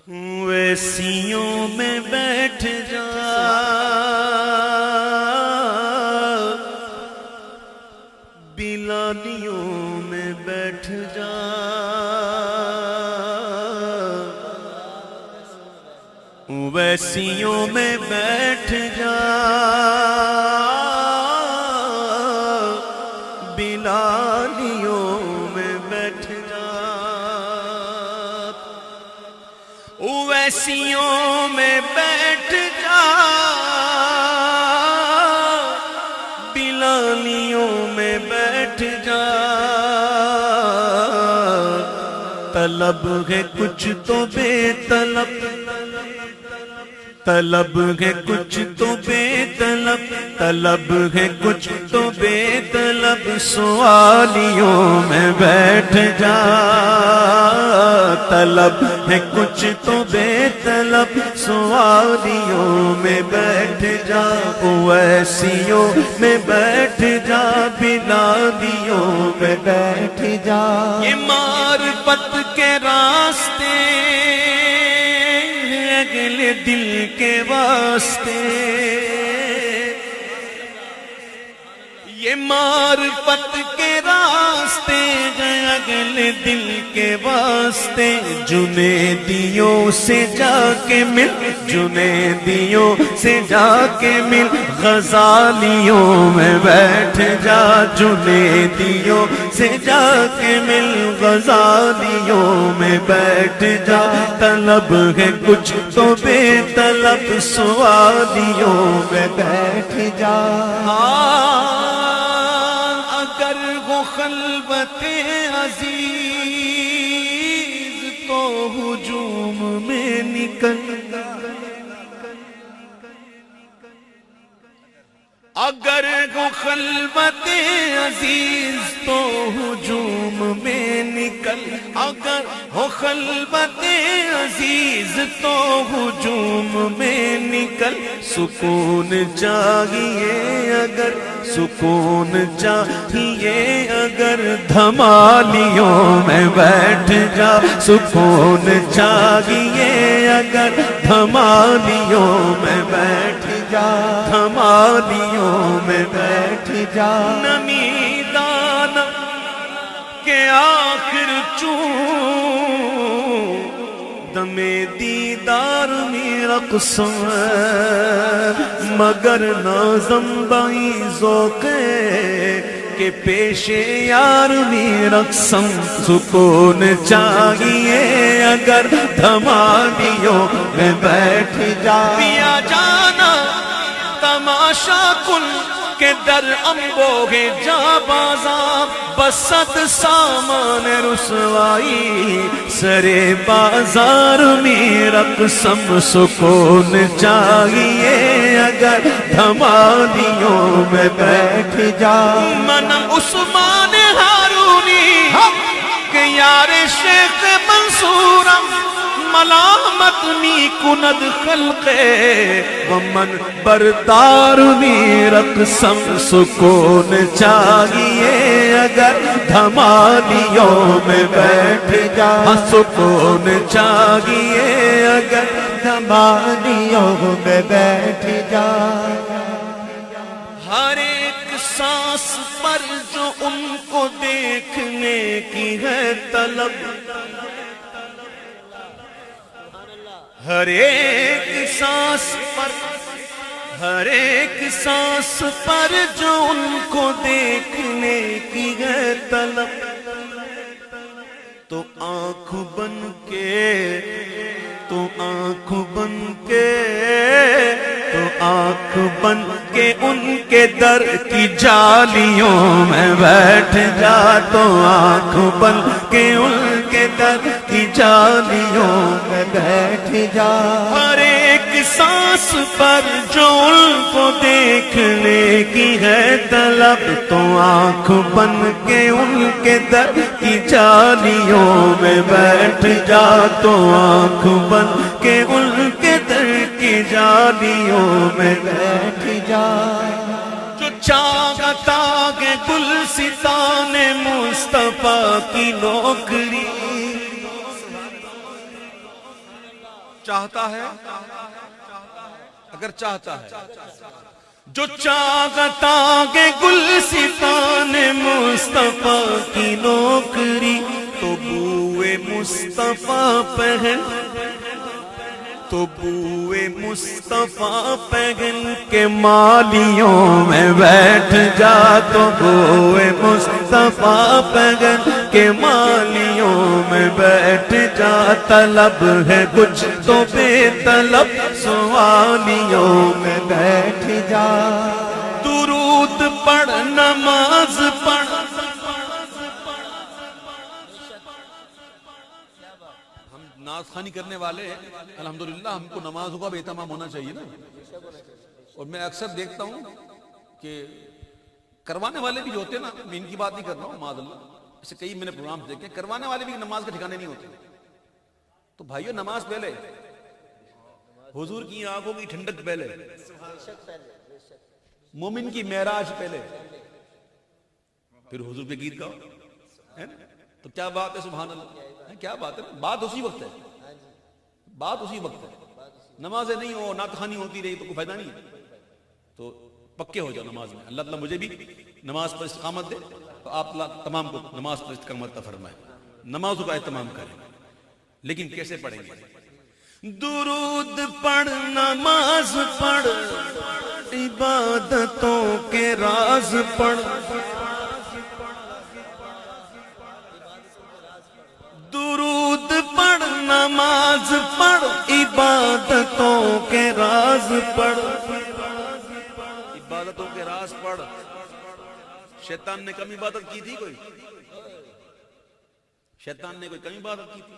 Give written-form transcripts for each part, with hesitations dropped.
ویسیوں میں بیٹھ جا بلالیوں میں بیٹھ جا ویسیوں میں بیٹھ جا بلالیوں میں بیٹھ جا ویسیوں میں بیٹھ جا بلالیوں میں بیٹھ جا طلب ہے کچھ تو بے طلب طلب ہے کچھ تو بے طلب طلب ہے کچھ تو بے طلب سوالیوں میں بیٹھ جا طلب ہے کچھ تو بے طلب سوالیوں میں بیٹھ جا ویسیوں میں بیٹھ جا بلالیوں میں بیٹھ جا یہ معرفت کے راستے اگلے دل کے واسطے یہ معرفت کے راستے گئے اگلے دل کے واسطے جنیدیوں سے جا کے مل جنیدیوں سے جا کے مل غزالیوں میں بیٹھ جا جنیدیوں سے جا کے مل غزالیوں میں بیٹھ جا طلب ہے کچھ تو بے طلب سوالیوں میں بیٹھ جا اگر وہ خلوت عزیز تو ہجوم میں نکل اگر وہ خلوت عزیز تو ہجوم میں نکل اگر وہ خلوت عزیز تو ہجوم میں نکل سکون چاہیے اگر سکون چاہیے اگر دھمالیوں میں بیٹھ جا سکون چاہیے اگر دھمالیوں میں بیٹھ جا دھمالیوں میں بیٹھ جا نمی دانا کے آخر دم دیدار میں رقص مگر نازم بائی ذوق کہ پیش یار میں رقصم سکون چاہیے اگر دھمالیوں میں بیٹھ جا پیا جانا تماشا کن کہ در امبوگے جا بازار بسط سامان رسوائی سرے بازار میں رقصم سکون چاہیے اگر دھمالیوں میں بیٹھ جا منم عثمان ہارونی کہ یار شیخ منصورم ملامت می کند خلق ومن بردار می رقصم سکون چاہیے اگر دھمالیوں میں بیٹھ جا سکون چاہیے اگر دھمالیوں میں بیٹھ جا ہر ایک سانس پر جو ان کو دیکھنے کی ہے طلب ہر ایک سانس پر ہر ایک سانس پر جو ان کو دیکھنے کی ہے طلب تو آنکھ بن کے تو آنکھ بن کے تو آنکھ بن کے ان کے در کی جالیوں میں بیٹھ جا تو آنکھ بن کے ان کے در کی جالیوں میں بیٹھ جا ہر ایک سانس پر جو ان کو دیکھنے کی ہے طلب تو آنکھ بن کے ان کے در کی جالیوں میں بیٹھ جا تو آنکھ بن کے ان کے در کی جالیوں میں بیٹھ جا جو چاہتا ہے گلستان مصطفیٰ کی نوکری چاہتا ہے اگر چاہتا ہے جو چاہتا کہ گلستان مصطفیٰ کی نوکری تو بوئے مصطفیٰ پہن تو بوئے مصطفیٰ پہن کے مالیوں میں بیٹھ جا تو بوئے مصطفیٰ پہن کے مالیوں میں بیٹھ جا طلب ہے کچھ تو بے طلب سوالیوں میں بیٹھ جا درود پڑھ نماز پڑھ ناز خوانی کرنے والے الحمدللہ ہم کو نمازوں کا بھی اہتمام ہونا چاہیے نا. اور میں اکثر دیکھتا ہوں کہ کروانے والے بھی جو ہوتے ہیں نا, میں ان کی بات نہیں کر رہا ہوں معاذ اللہ, ایسے کئی میں نے پروگرام دیکھے کروانے والے بھی نماز کے ٹھکانے نہیں ہوتے. تو بھائیو نماز پہلے, حضور کی آنکھوں کی ٹھنڈک پہلے, مومن کی معراج پہلے, پھر حضور پہ گیت گاؤ. تو کیا بات ہے, سبحان اللہ, کیا بات ہے, بات اسی وقت ہے, بات اسی وقت ہے. نمازیں نہیں ہو, نعت خوانی ہوتی رہی تو کوئی فائدہ نہیں. تو پکے ہو جاؤ نماز میں. اللہ تعالیٰ مجھے بھی نماز پر استقامت دے, تو آپ تمام کو نماز پر استقامت عطا فرمائے. نمازوں کا اہتمام کریں, لیکن کیسے پڑھیں گے؟ درود پڑھ نماز پڑھ عبادتوں کے راز پڑھ, درود پڑھ نماز پڑھ عبادتوں کے راز پڑھ, عبادتوں کے راز پڑھ. شیطان نے کم عبادت کی تھی کوئی؟ شیطان نے کوئی کم عبادت کی تھی؟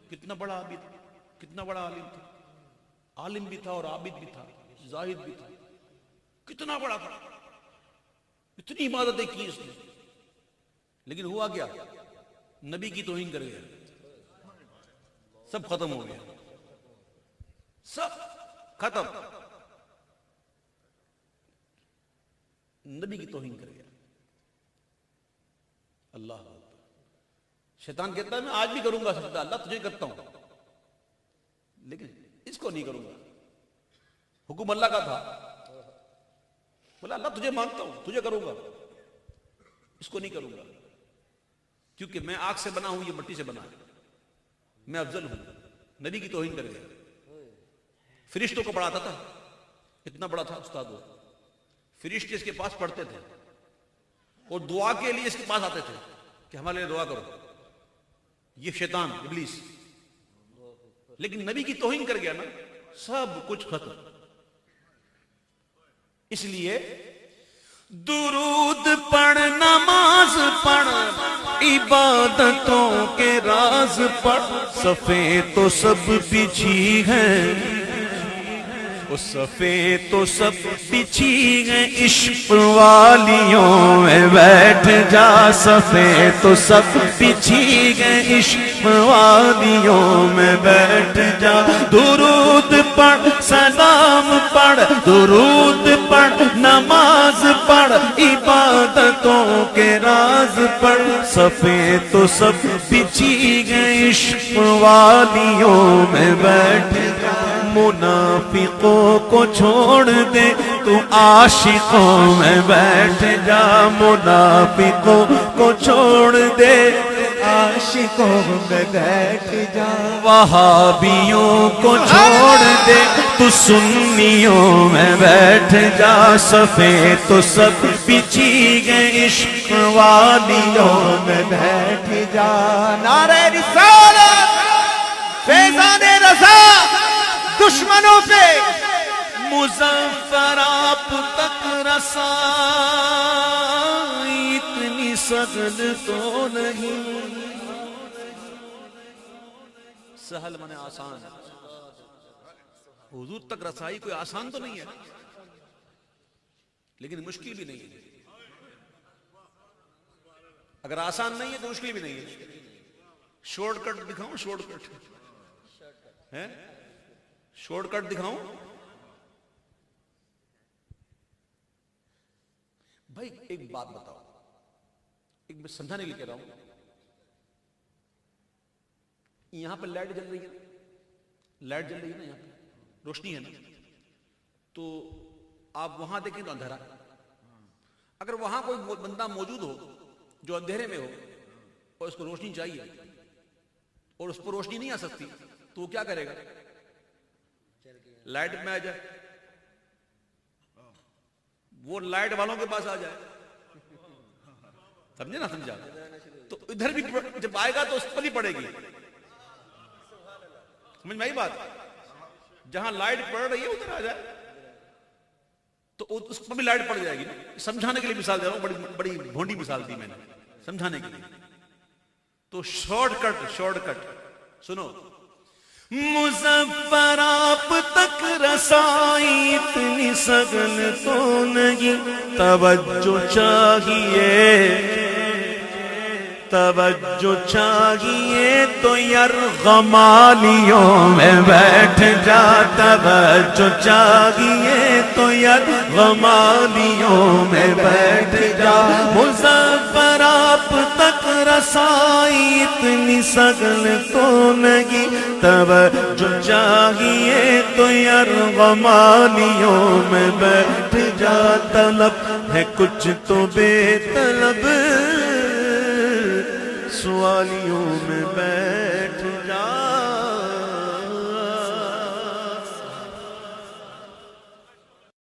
کتنا بڑا عابد, کتنا بڑا عالم تھا, عالم بھی تھا اور عابد بھی تھا, زاہد بھی تھا, کتنا بڑا تھا, اتنی عبادتیں کی اس نے, لیکن ہوا کیا؟ نبی کی توہین کر گیا, سب ختم ہو گیا, سب ختم. نبی کی توہین کر گیا. اللہ شیطان کہتا ہے میں آج بھی کروں گا سجدہ, اللہ تجھے کرتا ہوں, لیکن اس کو نہیں کروں گا. حکم اللہ کا تھا, بولا اللہ تجھے مانتا ہوں, تجھے کروں گا, اس کو نہیں کروں گا, کیونکہ میں آگ سے بنا ہوں, یہ مٹی سے بنا ہے, میں افضل ہوں. نبی کی توہین کر گیا. فرشتوں کو پڑھاتا تھا, اتنا بڑا تھا استاد وہ, فرشتے اس کے پاس پڑھتے تھے اور دعا کے لیے اس کے پاس آتے تھے کہ ہمارے لیے دعا کرو. یہ شیطان ابلیس, لیکن نبی کی توہین کر گیا نا, سب کچھ ختم. اس لیے درود پڑھ نماز پڑھ عبادتوں کے راز پڑھ, صفیں تو سب بچھی ہیں, صفیں تو سب بچھی ہیں, عشق والیوں میں بیٹھ جا. صفیں تو سب بچھی ہیں, عشق والیوں میں بیٹھ جا. درود پڑھ سلام پڑھ, درود پڑھ نماز پڑھ عبادتوں کے راز پڑھ, صفیں تو سب بچھی ہیں, عشق والیوں میں بیٹھ جا. منافقوں کو چھوڑ دے تو عاشقوں میں بیٹھ جا. منافقوں کو چھوڑ دے عاشقوں میں بیٹھ جا. وہابیوں کو چھوڑ دے تو سنیوں میں بیٹھ جا. صفیں تو سب بچھی گئے, عشق والیوں میں بیٹھ جا. نعرہ رسالت, فیضان رضا, دشمنوں سے مظفر آپ تک رسائی, اتنی سخت تو نہیں. سہل منے آسان, حضور تک رسائی کوئی آسان تو نہیں ہے, لیکن مشکل بھی نہیں ہے. اگر آسان نہیں ہے تو مشکل بھی نہیں ہے. شارٹ کٹ دکھاؤں, شارٹ کٹ ہے, شارٹ کٹ دکھاؤں. بھائی ایک بات بتاؤ, ایک میں سمجھانے لے کے رہا ہوں. یہاں پہ لائٹ جل رہی ہے, لائٹ جل رہی ہے نا یہاں پہ، روشنی ہے نا، تو آپ وہاں دیکھیں تو اندھیرا، اگر وہاں کوئی بندہ موجود ہو جو اندھیرے میں ہو اور اس کو روشنی چاہیے اور اس پر روشنی نہیں آ سکتی تو وہ کیا کرے گا؟ لائٹ میں آ جائے، وہ لائٹ والوں کے پاس آ جائے، سمجھے نا؟ سمجھا؟ تو ادھر بھی جب آئے گا تو اس پر ہی پڑے گی، سمجھ میں آئی بات؟ جہاں لائٹ پڑ رہی ہے ادھر آ جائے تو اس پر بھی لائٹ پڑ جائے گی نا۔ سمجھانے کے لیے مثال دے رہا ہوں، بڑی بھونڈی مثال دی میں نے سمجھانے کے لیے، تو شارٹ کٹ سنو۔ مظفر آپ تک رسائی اتنی سگن تو نہیں، توجہ چاہیے تو یرغمالیوں میں بیٹھ جا، توجہ چاہیے تو یرغمالیوں میں بیٹھ جا، مظفر آپ تک رسائی اتنی سگن تو نہیں، توجہ چاہیے تو یرغمالیوں میں بیٹھ جا، طلب ہے کچھ تو بے طلب سوالیوں میں بیٹھ